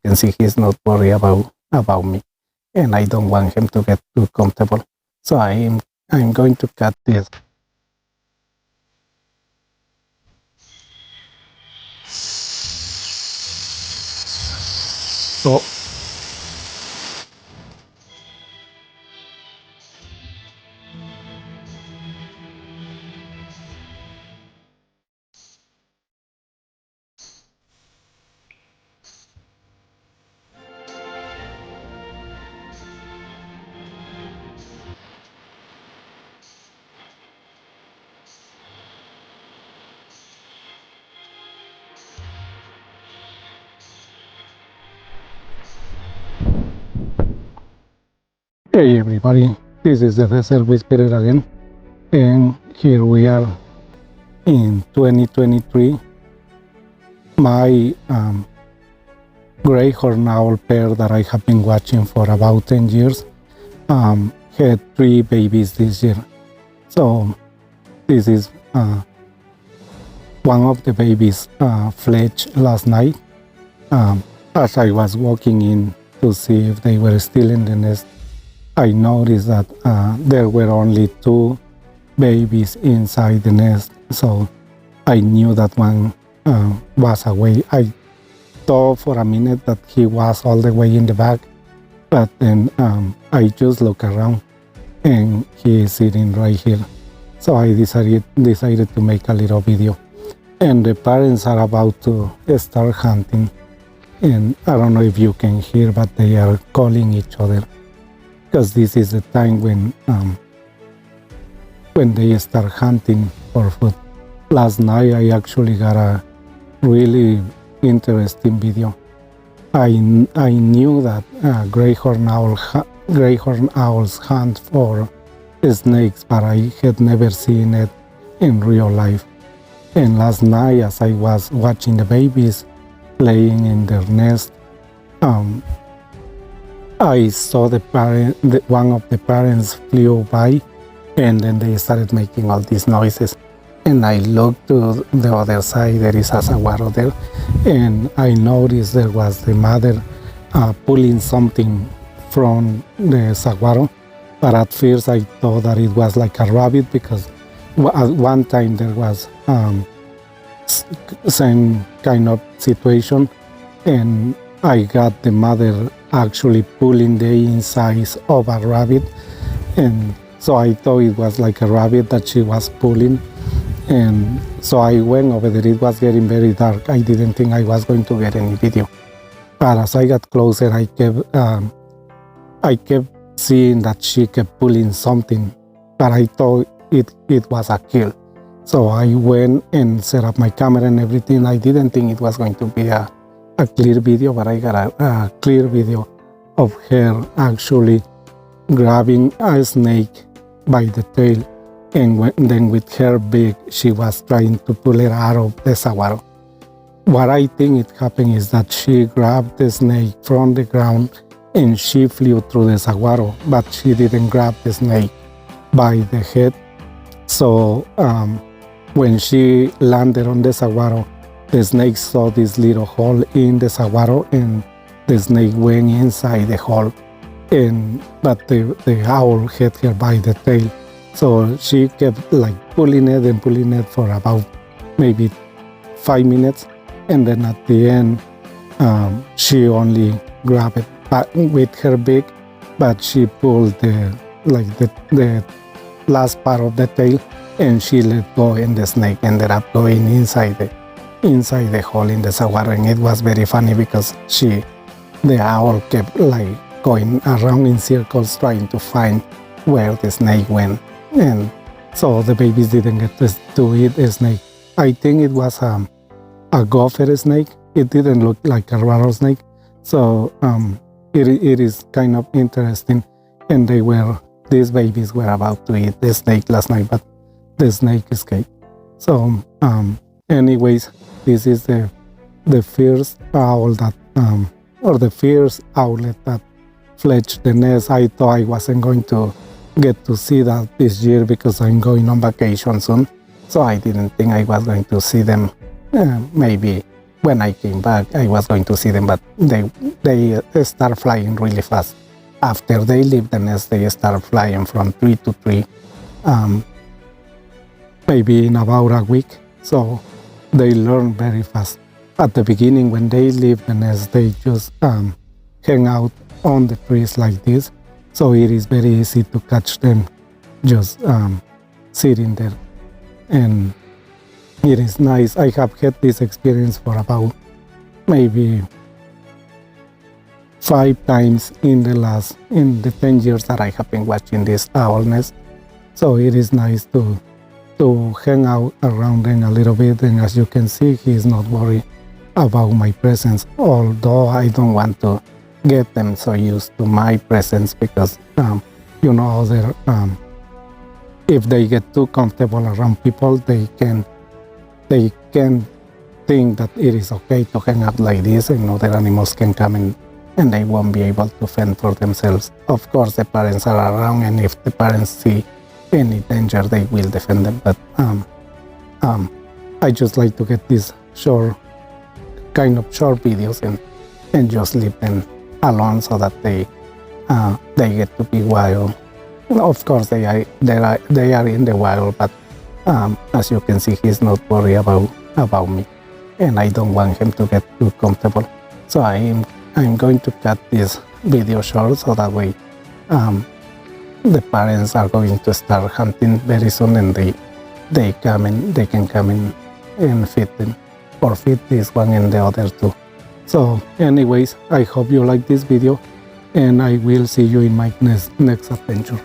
can see he's not worried about me, and I don't want him to get too comfortable. So I'm going to cut this. So hey everybody, this is the Desert Whisperer again, and here we are in 2023. My gray horned owl pair that I have been watching for about 10 years had 3 babies this year. So this is one of the babies fledged last night. As I was walking in to see if they were still in the nest, I noticed that there were only 2 babies inside the nest, so I knew that one was away. I thought for a minute that he was all the way in the back, but then I just look around and he is sitting right here. So I decided to make a little video. And the parents are about to start hunting, and I don't know if you can hear, but they are calling each other, because this is the time when they start hunting for food. Last night I actually got a really interesting video. I knew that gray horned owls hunt for snakes, but I had never seen it in real life. And last night, as I was watching the babies playing in their nest, I saw one of the parents flew by, and then they started making all these noises. And I looked to the other side, there is a saguaro there, and I noticed there was the mother pulling something from the saguaro. But at first I thought that it was like a rabbit, because at one time there was same kind of situation, and I got the mother actually pulling the insides of a rabbit, and so I thought it was like a rabbit that she was pulling. And so I went over there. It was getting very dark. I didn't think I was going to get any video, but as I got closer, I kept seeing that she kept pulling something, but I thought it was a kill. So I went and set up my camera and everything. I didn't think it was going to be a clear video, but I got a clear video of her actually grabbing a snake by the tail, and then with her beak she was trying to pull it out of the saguaro. What I think it happened is that she grabbed the snake from the ground and she flew through the saguaro, but she didn't grab the snake by the head. So when she landed on the saguaro, the snake saw this little hole in the saguaro, and the snake went inside the hole, but the owl hit her by the tail. So she kept like pulling it for about maybe 5 minutes, and then at the end she only grabbed it with her beak, but she pulled the last part of the tail, and she let go, and the snake ended up going inside the hole in the saguaro. And it was very funny because the owl kept like going around in circles trying to find where the snake went, and so the babies didn't get to eat the snake. I think it was a gopher snake. It didn't look like a rattlesnake, so it is kind of interesting. And these babies were about to eat the snake last night, but the snake escaped. So anyways, this is the first owl that or the first owlet that fledged the nest. I thought I wasn't going to get to see that this year because I'm going on vacation soon, so I didn't think I was going to see them maybe when I came back, I was going to see them, but they start flying really fast. After they leave the nest, they start flying from tree to tree, maybe in about a week. So they learn very fast. At the beginning, when they leave the nest, they just hang out on the trees like this. So it is very easy to catch them just sitting there. And it is nice. I have had this experience for about maybe 5 times in the 10 years that I have been watching this owl nest. So it is nice to hang out around them a little bit. And as you can see, he is not worried about my presence, although I don't want to get them so used to my presence, because if they get too comfortable around people, they can think that it is okay to hang out like this, and other animals can come in and they won't be able to fend for themselves. Of course, the parents are around, and if the parents see any danger, they will defend them. But I just like to get these short videos and just leave them alone so that they get to be wild. Of course, they are in the wild, but as you can see, he's not worried about me, and I don't want him to get too comfortable. So I'm going to cut this video short, so that way the parents are going to start hunting very soon, and they can come in and feed them, or feed this one and the other too. So anyways, I hope you like this video, and I will see you in my next adventure.